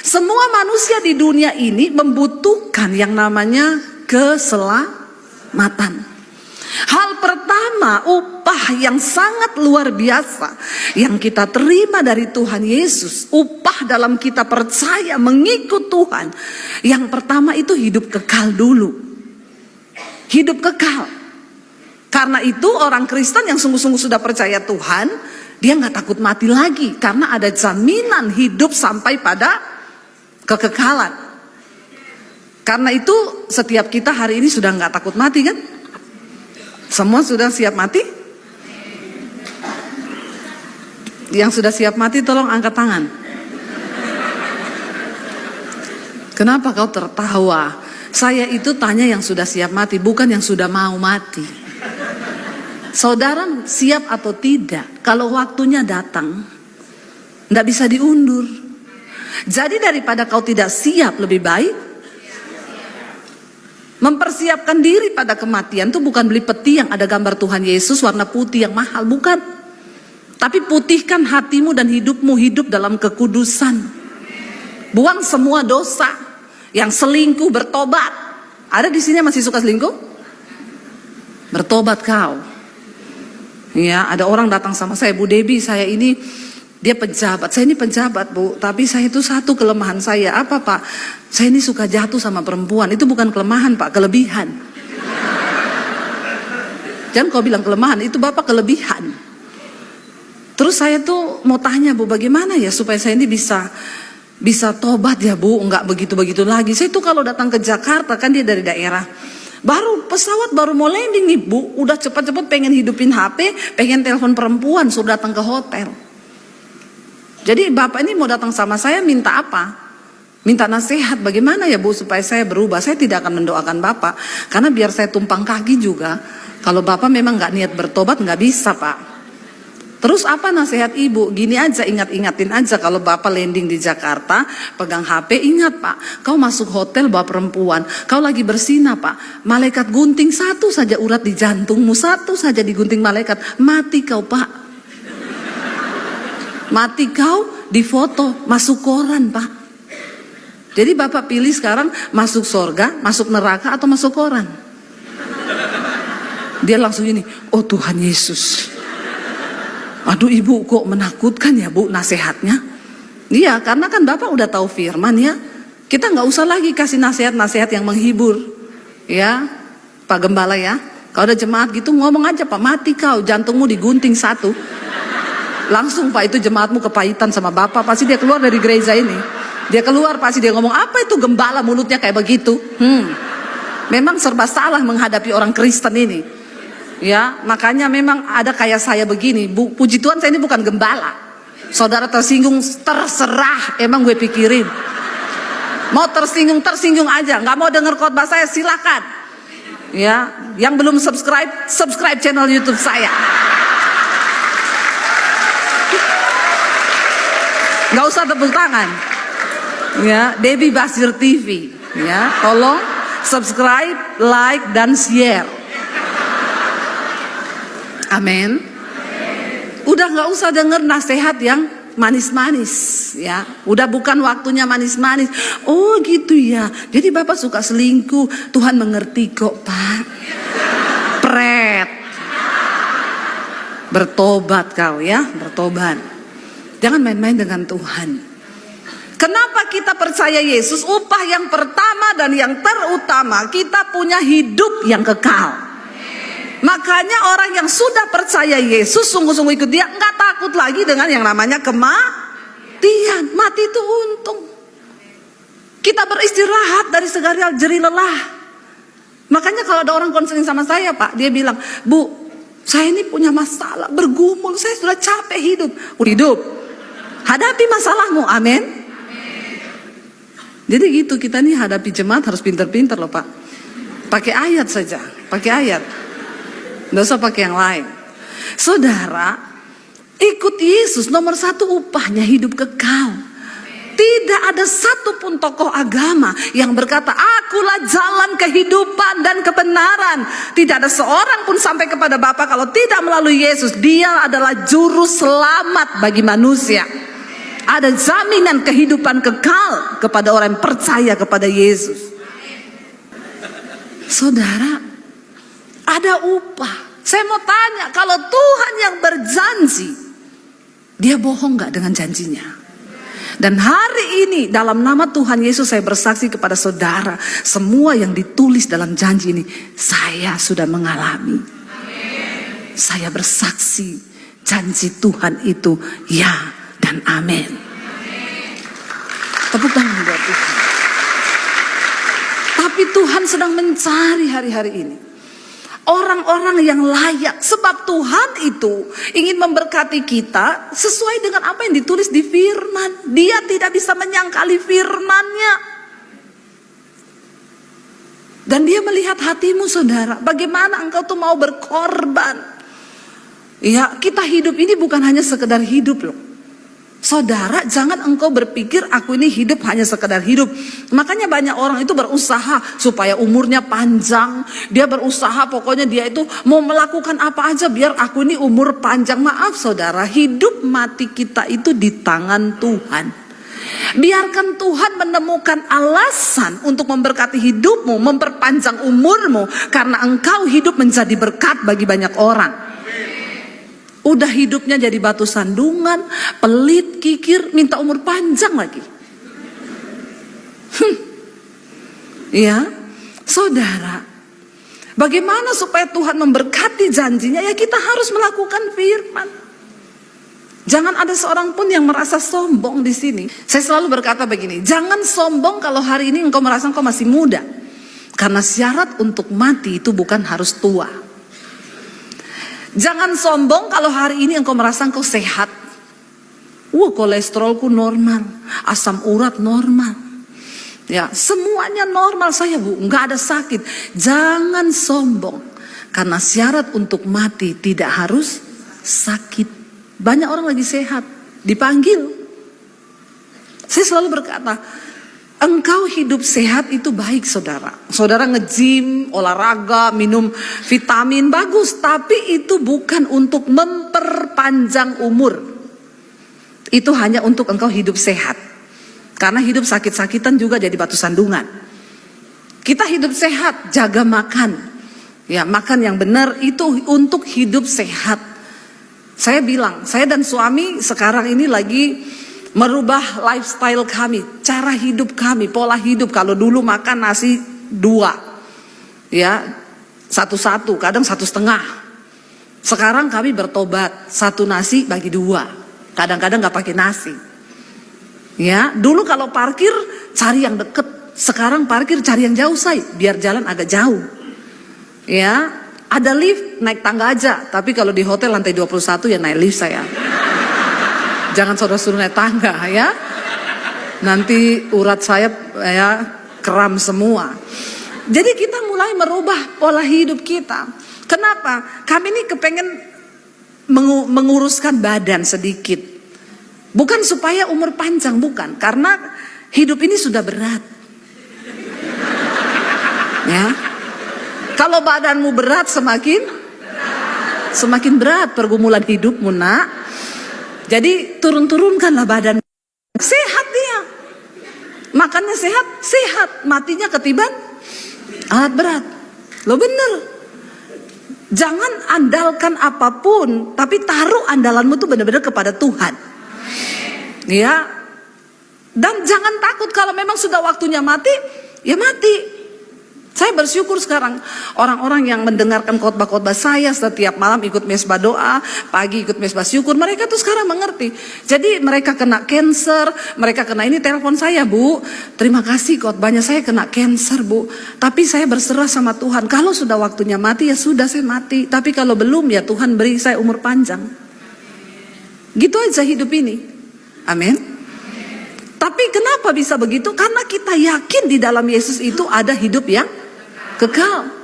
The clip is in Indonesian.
Semua manusia di dunia ini membutuhkan yang namanya keselamatan. Hal pertama, upah yang sangat luar biasa yang kita terima dari Tuhan Yesus, upah dalam kita percaya mengikut Tuhan. Yang pertama itu hidup kekal dulu. Hidup kekal. Karena itu orang Kristen yang sungguh-sungguh sudah percaya Tuhan, dia gak takut mati lagi. Karena ada jaminan hidup sampai pada kekekalan. Karena itu setiap kita hari ini sudah gak takut mati kan? Semua sudah siap mati? Yang sudah siap mati tolong angkat tangan. Kenapa kau tertawa? Saya itu tanya yang sudah siap mati, bukan yang sudah mau mati. Saudara siap atau tidak? Kalau waktunya datang, tidak bisa diundur. Jadi daripada kau tidak siap, lebih baik mempersiapkan diri pada kematian. Itu bukan beli peti yang ada gambar Tuhan Yesus warna putih yang mahal, bukan. Tapi putihkan hatimu dan hidupmu, hidup dalam kekudusan. Buang semua dosa. Yang selingkuh bertobat. Ada di sini yang masih suka selingkuh? Bertobat kau. Ya, ada orang datang sama saya, Bu Debbie, saya ini dia pejabat. Saya ini pejabat, Bu, tapi saya itu satu kelemahan saya. Apa, Pak? Saya ini suka jatuh sama perempuan. Itu bukan kelemahan, Pak, kelebihan. Jangan kau bilang kelemahan, itu Bapak kelebihan. Terus saya tuh mau tanya, Bu, bagaimana ya supaya saya ini bisa tobat ya, Bu, enggak begitu-begitu lagi. Saya tuh kalau datang ke Jakarta, kan dia dari daerah, baru pesawat baru mau landing nih, Bu, udah cepat-cepat pengen hidupin HP, pengen telepon perempuan, suruh datang ke hotel. Jadi Bapak ini mau datang sama saya minta apa? Minta nasihat bagaimana ya, Bu, supaya saya berubah. Saya tidak akan mendoakan Bapak, karena biar saya tumpang kaki juga. Kalau Bapak memang nggak niat bertobat, nggak bisa, Pak. Terus apa nasihat Ibu? Gini aja, ingat-ingatin aja kalau Bapak landing di Jakarta, pegang HP, ingat, Pak, kau masuk hotel bawa perempuan, kau lagi bersinah, Pak, malaikat gunting satu saja urat di jantungmu, satu saja digunting malaikat, mati kau, Pak. Mati kau, difoto, masuk koran, Pak. Jadi Bapak pilih sekarang masuk surga, masuk neraka, atau masuk koran? Dia langsung ini, oh Tuhan Yesus. Aduh Ibu, kok menakutkan ya, Bu, nasihatnya. Iya, karena kan Bapak udah tahu firman ya. Kita nggak usah lagi kasih nasihat-nasihat yang menghibur. Ya, Pak Gembala ya. Kalau ada jemaat gitu ngomong aja, Pak, mati kau, jantungmu digunting satu. Langsung, Pak, itu jemaatmu kepahitan sama Bapak, pasti dia keluar dari gereja ini. Dia keluar pasti dia ngomong, apa itu gembala mulutnya kayak begitu. Memang serba salah menghadapi orang Kristen ini. Ya, makanya memang ada kayak saya begini, Bu, puji Tuhan saya ini bukan gembala. Saudara tersinggung, terserah, emang gue pikirin. Mau tersinggung aja, nggak mau denger khotbah saya silakan. Ya, yang belum subscribe channel YouTube saya. Nggak usah tepuk tangan. Ya, Debbie Basir TV. Ya, tolong subscribe, like, dan share. Amin. Udah nggak usah denger nasihat yang manis-manis, ya. Udah bukan waktunya manis-manis. Oh gitu ya. Jadi Bapak suka selingkuh, Tuhan mengerti kok, Pak. Pret. Bertobat kau ya, bertobat. Jangan main-main dengan Tuhan. Kenapa kita percaya Yesus? Upah yang pertama dan yang terutama, kita punya hidup yang kekal. Makanya orang yang sudah percaya Yesus, sungguh-sungguh ikut dia, nggak takut lagi dengan yang namanya kematian. Mati itu untung. Kita beristirahat dari segala jerih lelah. Makanya kalau ada orang konseling sama saya, Pak, dia bilang, Bu, saya ini punya masalah, bergumul, saya sudah capek hidup. Hidup, hadapi masalahmu, amin. Jadi gitu, kita nih hadapi jemaat harus pinter-pinter loh, Pak. Pakai ayat saja, pakai ayat. Nggak usah pakai yang lain. Saudara, ikut Yesus, nomor satu upahnya hidup kekal. Tidak ada satupun tokoh agama yang berkata, akulah jalan kehidupan dan kebenaran. Tidak ada seorang pun sampai kepada Bapa kalau tidak melalui Yesus. Dia adalah juru selamat bagi manusia. Ada jaminan kehidupan kekal kepada orang yang percaya kepada Yesus. Saudara, ada upah. Saya mau tanya, kalau Tuhan yang berjanji, Dia bohong gak dengan janjinya? Dan hari ini dalam nama Tuhan Yesus saya bersaksi kepada saudara, semua yang ditulis dalam janji ini saya sudah mengalami. Saya bersaksi janji Tuhan itu ya dan amin. Tepuk tangan buat Tuhan. Tapi Tuhan sedang mencari hari-hari ini orang-orang yang layak, sebab Tuhan itu ingin memberkati kita sesuai dengan apa yang ditulis di firman. Dia tidak bisa menyangkali firman-Nya. Dan Dia melihat hatimu, saudara. Bagaimana engkau tuh mau berkorban. Ya, kita hidup ini bukan hanya sekedar hidup loh. Saudara, jangan engkau berpikir aku ini hidup hanya sekedar hidup. Makanya banyak orang itu berusaha supaya umurnya panjang. Dia berusaha, pokoknya dia itu mau melakukan apa aja biar aku ini umur panjang. Maaf saudara, hidup mati kita itu di tangan Tuhan. Biarkan Tuhan menemukan alasan untuk memberkati hidupmu, memperpanjang umurmu, karena engkau hidup menjadi berkat bagi banyak orang. Udah hidupnya jadi batu sandungan, pelit, kikir, minta umur panjang lagi. Ya, saudara, bagaimana supaya Tuhan memberkati janjinya? Ya kita harus melakukan firman. Jangan ada seorang pun yang merasa sombong di sini. Saya selalu berkata begini, jangan sombong kalau hari ini engkau merasa engkau masih muda. Karena syarat untuk mati itu bukan harus tua. Jangan sombong kalau hari ini engkau merasa engkau sehat. Kolesterolku normal, asam urat normal. Ya, semuanya normal saya Bu, nggak ada sakit. Jangan sombong. Karena syarat untuk mati tidak harus sakit. Banyak orang lagi sehat, dipanggil. Saya selalu berkata, engkau hidup sehat itu baik saudara. Saudara nge-gym, olahraga, minum vitamin, bagus. Tapi itu bukan untuk memperpanjang umur. Itu hanya untuk engkau hidup sehat. Karena hidup sakit-sakitan juga jadi batu sandungan. Kita hidup sehat, jaga makan. Ya, makan yang benar itu untuk hidup sehat. Saya bilang, saya dan suami sekarang ini lagi merubah lifestyle kami, cara hidup kami, pola hidup. Kalau dulu makan nasi 2, ya 1-1, kadang 1,5. Sekarang kami bertobat, 1 nasi bagi 2. Kadang-kadang nggak pakai nasi. Ya, dulu kalau parkir cari yang deket, sekarang parkir cari yang jauh say, biar jalan agak jauh. Ya, ada lift naik tangga aja, tapi kalau di hotel lantai 21 ya naik lift saya. Jangan saudara suruh naik tangga ya. Nanti urat saya ya kram semua. Jadi kita mulai merubah pola hidup kita. Kenapa? Kami ini kepengen menguruskan badan sedikit. Bukan supaya umur panjang, bukan. Karena hidup ini sudah berat. Ya. Kalau badanmu berat semakin berat pergumulan hidupmu nak. Jadi turun-turunkanlah badan. Sehat dia. Makannya sehat. Matinya ketiban alat berat. Lo bener. Jangan andalkan apapun, tapi taruh andalanmu tuh benar-benar kepada Tuhan. Ya. Dan jangan takut kalau memang sudah waktunya mati, ya mati. Saya bersyukur sekarang orang-orang yang mendengarkan khotbah-khotbah saya setiap malam ikut mesbah doa, pagi ikut mesbah syukur, mereka tuh sekarang mengerti. Jadi mereka kena cancer, mereka kena ini, telepon saya Bu, terima kasih khotbahnya saya kena cancer Bu, tapi saya berserah sama Tuhan. Kalau sudah waktunya mati ya sudah saya mati, tapi kalau belum ya Tuhan beri saya umur panjang. Gitu aja hidup ini. Amin. Tapi kenapa bisa begitu? Karena kita yakin di dalam Yesus itu ada hidup yang kekal.